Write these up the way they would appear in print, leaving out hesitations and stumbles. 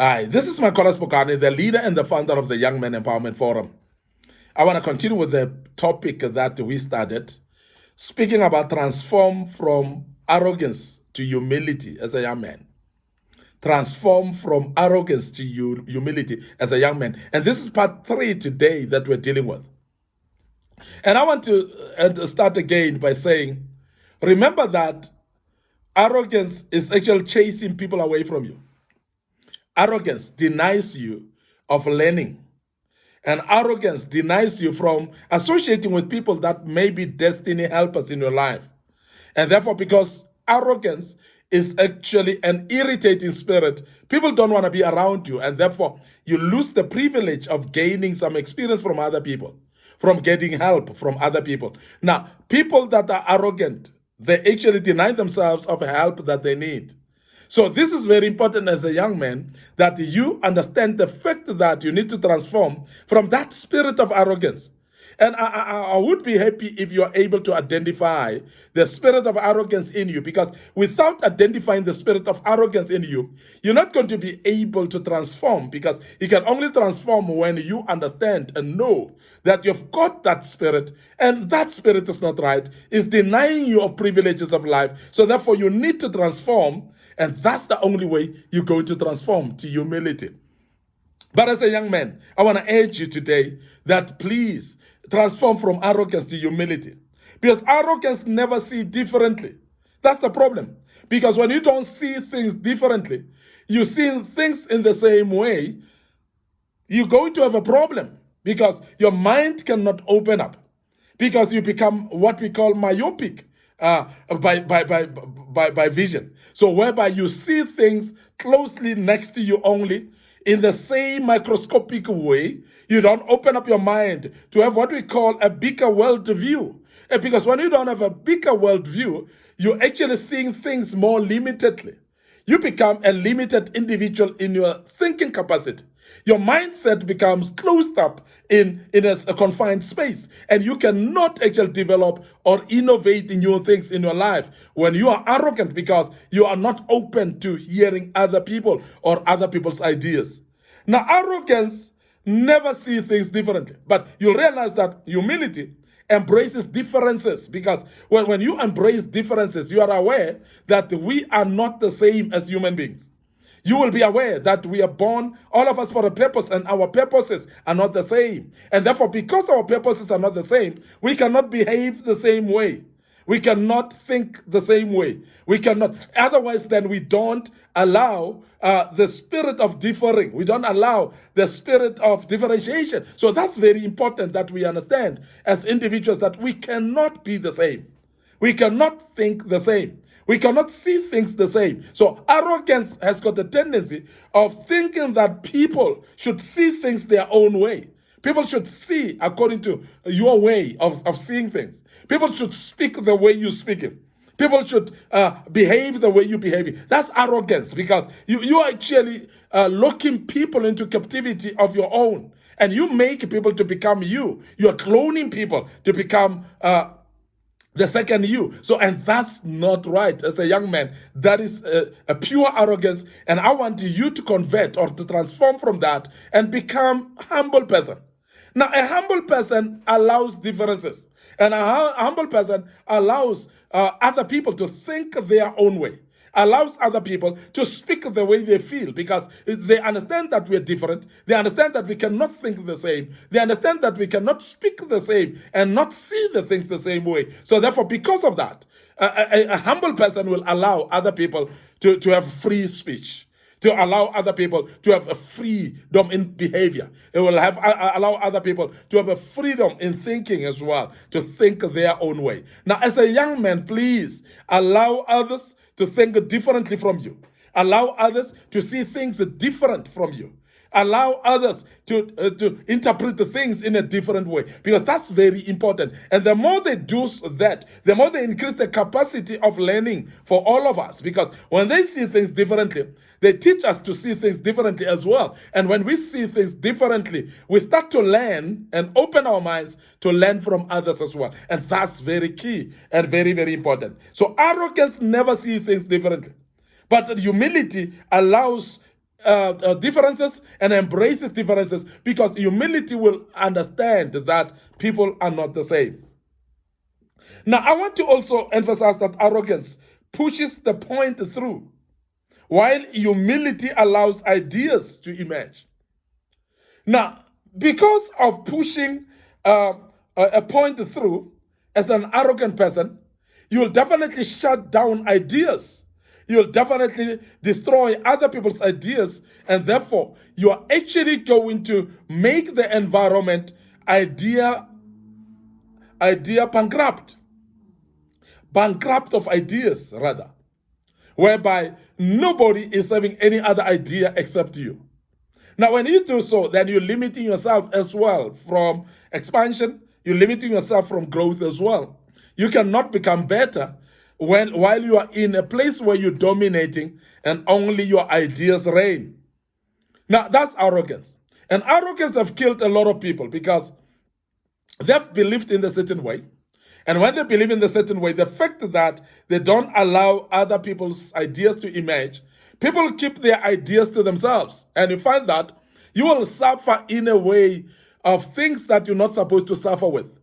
Hi, this is Makola Spokane, the leader and the founder of the Young Men Empowerment Forum. I want to continue with the topic that we started, speaking about transform from arrogance to humility as a young man. Transform from arrogance to humility as a young man. And this is part 3 today that we're dealing with. And I want to start again by saying, remember that arrogance is actually chasing people away from you. Arrogance denies you of learning. And arrogance denies you from associating with people that may be destiny helpers in your life. And therefore, because arrogance is actually an irritating spirit, people don't want to be around you. And therefore, you lose the privilege of gaining some experience from other people, from getting help from other people. Now, people that are arrogant, they actually deny themselves of help that they need. So this is very important as a young man, that you understand the fact that you need to transform from that spirit of arrogance. And I would be happy if you are able to identify the spirit of arrogance in you, because without identifying the spirit of arrogance in you, you're not going to be able to transform, because you can only transform when you understand and know that you've got that spirit, and that spirit is not right, is denying you of privileges of life. So therefore you need to transform. And that's the only way you're going to transform to humility. But as a young man, I want to urge you today that please transform from arrogance to humility. Because arrogance never sees differently. That's the problem. Because when you don't see things differently, you see things in the same way, you're going to have a problem. Because your mind cannot open up. Because you become what we call myopic. By vision. So whereby you see things closely next to you only in the same microscopic way, you don't open up your mind to have what we call a bigger world view. And because when you don't have a bigger world view, you're actually seeing things more limitedly. You become a limited individual in your thinking capacity. Your mindset becomes closed up in a confined space, and you cannot actually develop or innovate in new things in your life when you are arrogant, because you are not open to hearing other people or other people's ideas. Now, arrogance never sees things differently, but you'll realize that humility embraces differences, because when you embrace differences, you are aware that we are not the same as human beings. You will be aware that we are born, all of us, for a purpose, and our purposes are not the same. And therefore, because our purposes are not the same, we cannot behave the same way. We cannot think the same way. We cannot. Otherwise, then we don't allow the spirit of differing. We don't allow the spirit of differentiation. So that's very important that we understand as individuals that we cannot be the same. We cannot think the same. We cannot see things the same. So arrogance has got a tendency of thinking that people should see things their own way. People should see according to your way of seeing things. People should speak the way you speak it. People should behave the way you behave. That's arrogance, because you are actually locking people into captivity of your own. And you make people to become you. You're cloning people to become the second you. So, and that's not right. As a young man, that is a pure arrogance. And I want you to convert or to transform from that and become a humble person. Now, a humble person allows differences. And a humble person allows other people to think their own way. Allows other people to speak the way they feel, because they understand that we're different. They understand that we cannot think the same. They understand that we cannot speak the same and not see the things the same way. So therefore, because of that, a humble person will allow other people to have free speech, to allow other people to have a freedom in behavior. It will allow other people to have a freedom in thinking as well, to think their own way. Now, as a young man, please allow others to think differently from you. Allow others to see things different from you. Allow others to interpret the things in a different way, because that's very important. And the more they do that, the more they increase the capacity of learning for all of us, because when they see things differently, they teach us to see things differently as well. And when we see things differently, we start to learn and open our minds to learn from others as well. And that's very key and very, very important. So arrogance never sees things differently. But humility allows differences and embraces differences, because humility will understand that people are not the same. Now, I want to also emphasize that arrogance pushes the point through, while humility allows ideas to emerge. Now, because of pushing a point through as an arrogant person, you'll definitely shut down ideas. You'll definitely destroy other people's ideas, and therefore, you are actually going to make the environment idea bankrupt of ideas, rather, whereby nobody is having any other idea except you. Now, when you do so, then you're limiting yourself as well from expansion. You're limiting yourself from growth as well. You cannot become better while you are in a place where you're dominating and only your ideas reign. Now, that's arrogance. And arrogance have killed a lot of people because they've believed in a certain way. And when they believe in a certain way, the fact that they don't allow other people's ideas to emerge, people keep their ideas to themselves. And you find that you will suffer in a way of things that you're not supposed to suffer with.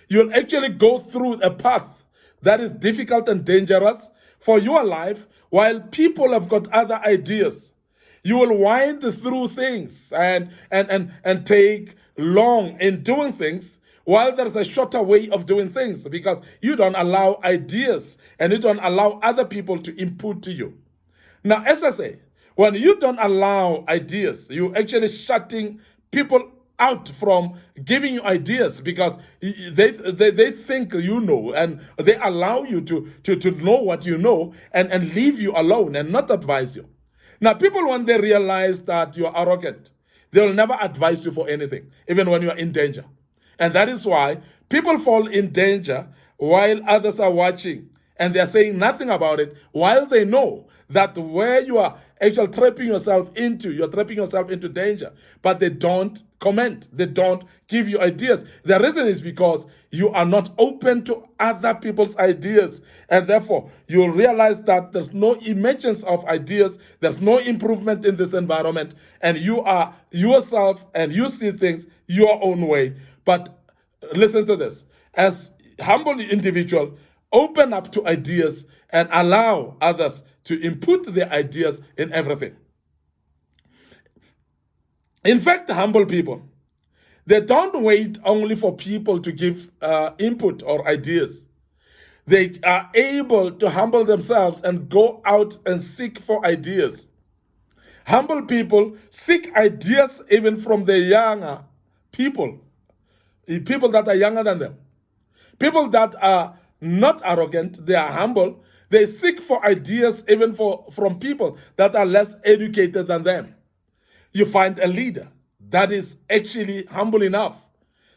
You'll actually go through a path that is difficult and dangerous for your life, while people have got other ideas. You will wind through things and take long in doing things, while there's a shorter way of doing things, because you don't allow ideas and you don't allow other people to input to you. Now, as I say, when you don't allow ideas, you're actually shutting people out from giving you ideas, because they think you know, and they allow you to know what you know and leave you alone and not advise you. Now, people, when they realize that you're arrogant, they will never advise you for anything, even when you are in danger. And that is why people fall in danger while others are watching, and they're saying nothing about it, while they know that where you are actually you're trapping yourself into danger. But they don't comment. They don't give you ideas. The reason is because you are not open to other people's ideas. And therefore, you'll realize that there's no emergence of ideas. There's no improvement in this environment. And you are yourself and you see things your own way. But listen to this. As humble individual, open up to ideas and allow others to input their ideas in everything. In fact, humble people, they don't wait only for people to give input or ideas. They are able to humble themselves and go out and seek for ideas. Humble people seek ideas even from the younger people that are younger than them. People that are not arrogant, they are humble. They seek for ideas even from people that are less educated than them. You find a leader that is actually humble enough,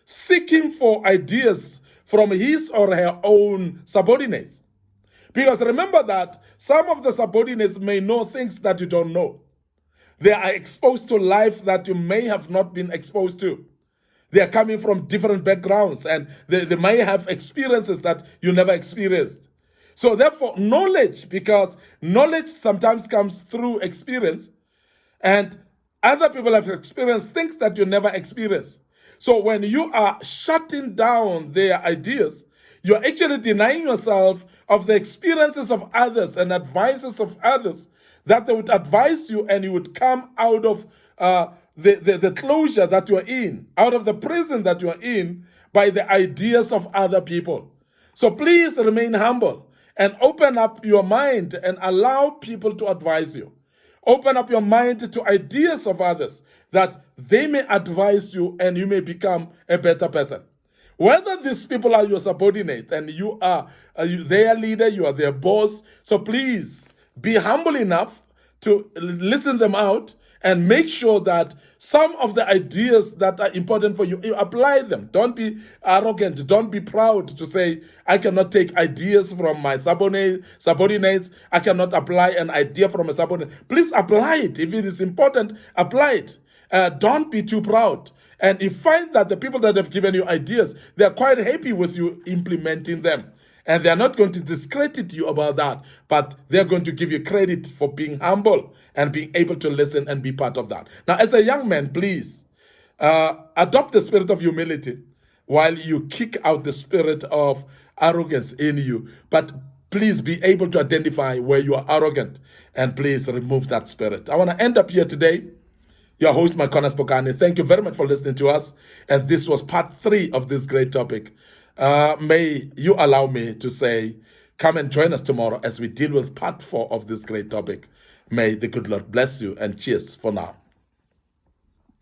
seeking for ideas from his or her own subordinates. Because remember that some of the subordinates may know things that you don't know. They are exposed to life that you may have not been exposed to. They are coming from different backgrounds, and they may have experiences that you never experienced. So therefore, knowledge, because knowledge sometimes comes through experience, and other people have experienced things that you never experienced. So when you are shutting down their ideas, you're actually denying yourself of the experiences of others and advices of others, that they would advise you and you would come out of the closure that you're in, out of the prison that you're in, by the ideas of other people. So please remain humble and open up your mind and allow people to advise you. Open up your mind to ideas of others, that they may advise you and you may become a better person. Whether these people are your subordinates and you are their leader, you are their boss, so please be humble enough to listen them out and make sure that some of the ideas that are important for you, you apply them. Don't be arrogant. Don't be proud to say, I cannot take ideas from my subordinates. I cannot apply an idea from a subordinate. Please apply it. If it is important, apply it. Don't be too proud. And you find that the people that have given you ideas, they're quite happy with you implementing them. And they're not going to discredit you about that, but they're going to give you credit for being humble and being able to listen and be part of that. Now, as a young man, please adopt the spirit of humility while you kick out the spirit of arrogance in you. But please be able to identify where you are arrogant and please remove that spirit. I want to end up here today. Your host, Makona Spokane. Thank you very much for listening to us. And this was part 3 of this great topic. May you allow me to say, come and join us tomorrow as we deal with part 4 of this great topic. May the good Lord bless you, and cheers for now.